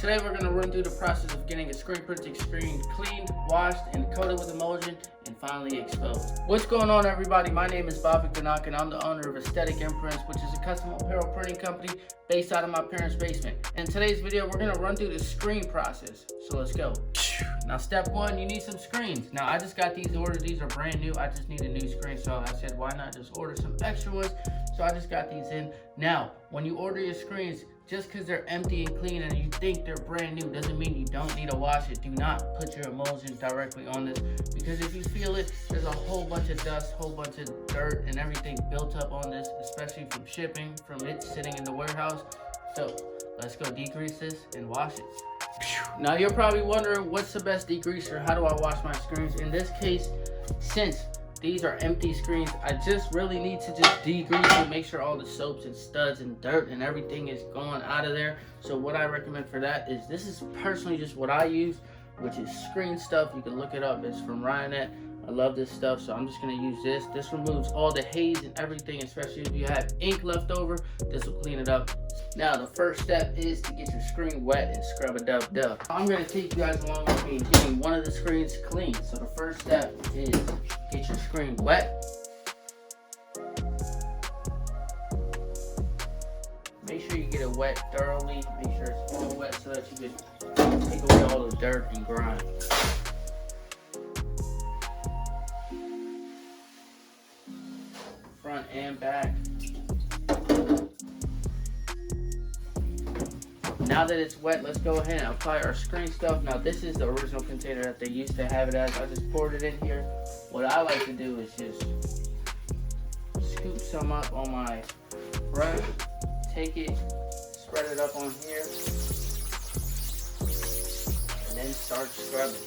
Today we're going to run through the process of getting a screen printing screen cleaned, washed, and coated with emulsion, and finally exposed. What's going on, everybody? My name is Bobby Ganak, and I'm the owner of Aesthetic Imprints, which is a custom apparel printing company based out of my parents' basement. In today's video, we're going to run through the screen process. So let's go. Now, step one, you need some screens. Now, I just got these ordered. These are brand new. I just need a new screen, so I said, why not just order some extra ones? So I just got these in. Now, when you order your screens, just because they're empty and clean and you think they're brand new doesn't mean you don't need to wash it. Do not put your emulsion directly on this, because if you feel it, there's a whole bunch of dust, whole bunch of dirt and everything built up on this, especially from shipping, from it sitting in the warehouse. So let's go degrease this and wash it. Now you're probably wondering, what's the best degreaser? How do I wash my screens? In this case, since these are empty screens, I just really need to just degrease and make sure all the soaps and studs and dirt and everything is going out of there. So what I recommend for that is, this is personally just what I use, which is screen stuff. You can look it up. It's from Ryanet. I love this stuff, so I'm just going to use this. This removes all the haze and everything, especially if you have ink left over. This will clean it up. Now, the first step is to get your screen wet and scrub a dub. I'm going to take you guys along with me in getting one of the screens clean. So the first step is get your screen wet. Make sure you get it wet thoroughly. Make sure it's all wet so that you can take away all the dirt and grime. Front and back. Now that it's wet, let's go ahead and apply our screen stuff. Now, this is the original container that they used to have it as. I just poured it in here. What I like to do is just scoop some up on my brush, take it, spread it up on here, and then start scrubbing.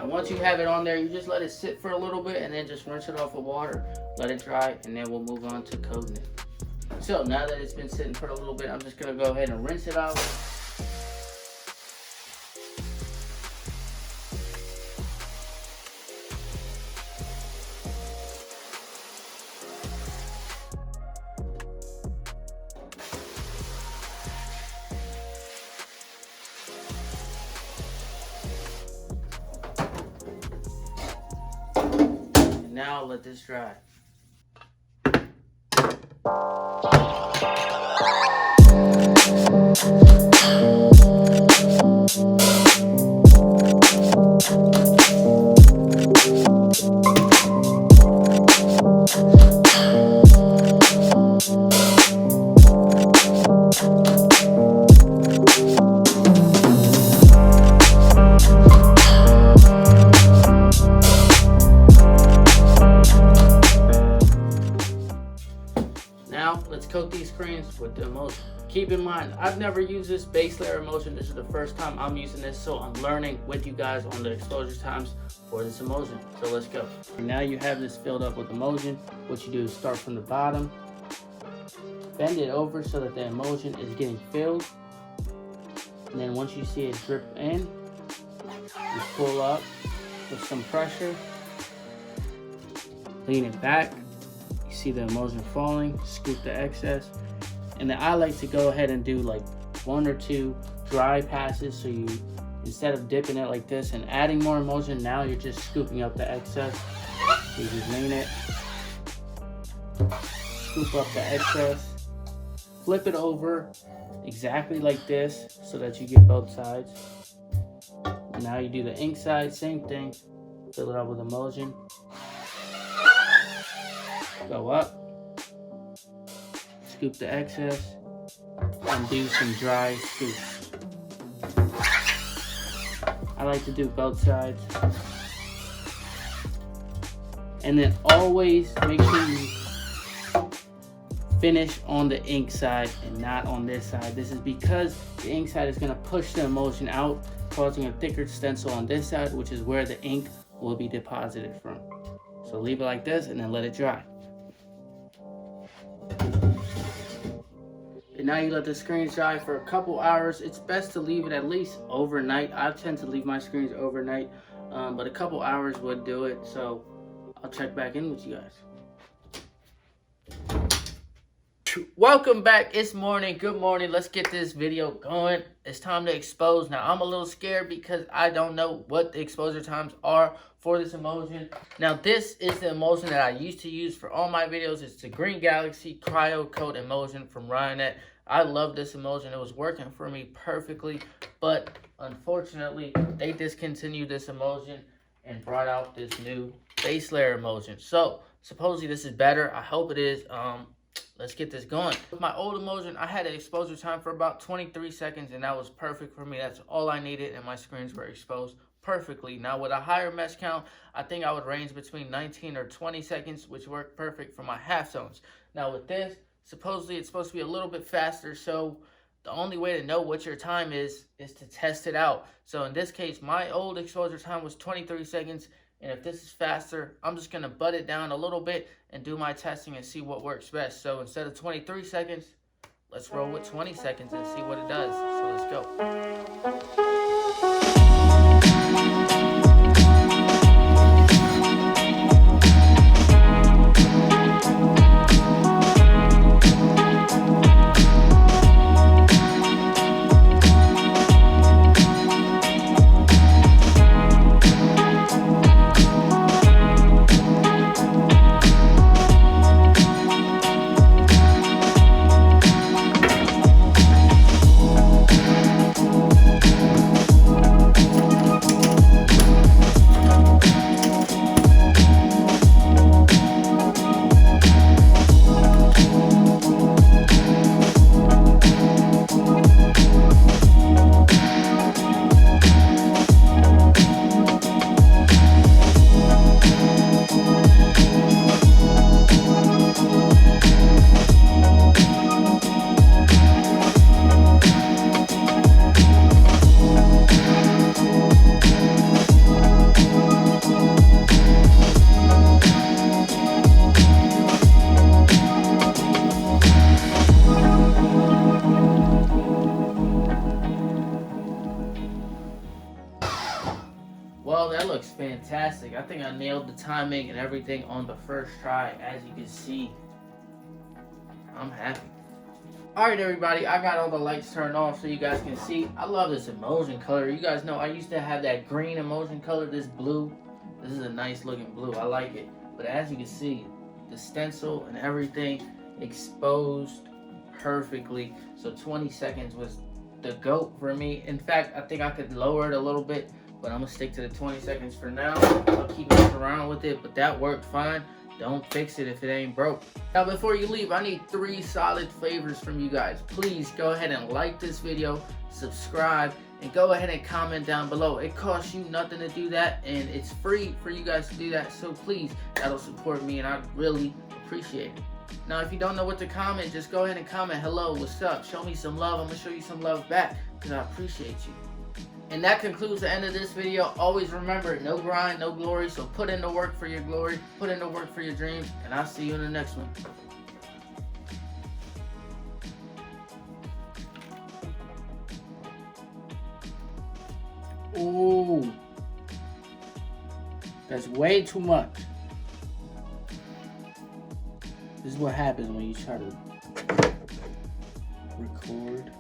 Once you have it on there, you just let it sit for a little bit and then just rinse it off with water, let it dry, and then we'll move on to coating it. So now that it's been sitting for a little bit, I'm just going to go ahead and rinse it out. Now let this dry. Now, let's coat these screens with the emulsion. Keep in mind, I've never used this Baselayr Emulsion. This is the first time I'm using this, so I'm learning with you guys on the exposure times for this emulsion. So let's go. Now you have this filled up with emulsion. What you do is start from the bottom, bend it over so that the emulsion is getting filled. And then once you see it drip in, you pull up with some pressure, lean it back. You see the emulsion falling, scoop the excess. And then I like to go ahead and do like 1 or 2 dry passes, so you, instead of dipping it like this and adding more emulsion, now you're just scooping up the excess. You just lean it, scoop up the excess, flip it over exactly like this so that you get both sides. And now you do the ink side, same thing, fill it up with emulsion. Go up, scoop the excess, and do some dry scoops. I like to do both sides. And then always make sure you finish on the ink side and not on this side. This is because the ink side is going to push the emulsion out, causing a thicker stencil on this side, which is where the ink will be deposited from. So leave it like this and then let it dry. And now you let the screens dry for a couple hours. It's best to leave it at least overnight. I tend to leave my screens overnight, but a couple hours would do it. So I'll check back in with you guys. Welcome back. It's morning. Good morning. Let's get this video going. It's time to expose. Now I'm a little scared because I don't know what the exposure times are for this emulsion. Now this is the emulsion that I used to use for all my videos. It's the Green Galaxy Cryo Coat Emulsion from Ryonet. I love this emulsion. It was working for me perfectly, but unfortunately they discontinued this emulsion and brought out this new Baselayr Emulsion. So supposedly this is better. I hope it is. Let's get this going. With my old emulsion, I had an exposure time for about 23 seconds, and that was perfect for me. That's all I needed, and my screens were exposed perfectly. Now, with a higher mesh count, I think I would range between 19 or 20 seconds, which worked perfect for my half zones. Now, with this, supposedly it's supposed to be a little bit faster, so the only way to know what your time is to test it out. So in this case, my old exposure time was 23 seconds, and if this is faster, I'm just going to butt it down a little bit and do my testing and see what works best. So instead of 23 seconds, let's roll with 20 seconds and see what it does. So let's go. Well, that looks fantastic. I think I nailed the timing and everything on the first try. As you can see, I'm happy. Alright everybody, I got all the lights turned off so you guys can see. I love this emulsion color. You guys know I used to have that green emulsion color, this blue. This is a nice looking blue. I like it. But as you can see, the stencil and everything exposed perfectly. So 20 seconds was the GOAT for me. In fact, I think I could lower it a little bit, but I'm gonna stick to the 20 seconds for now. I'll keep messing around with it, but that worked fine. Don't fix it if it ain't broke. Now before you leave, I need 3 solid favors from you guys. Please go ahead and like this video, subscribe, and go ahead and comment down below. It costs you nothing to do that, and it's free for you guys to do that. So please, that'll support me, and I'd really appreciate it. Now if you don't know what to comment, just go ahead and comment, hello, what's up? Show me some love. I'm gonna show you some love back, because I appreciate you. And that concludes the end of this video. Always remember, no grind, no glory. So put in the work for your glory, put in the work for your dreams, and I'll see you in the next one. Ooh, that's way too much. This is what happens when you try to record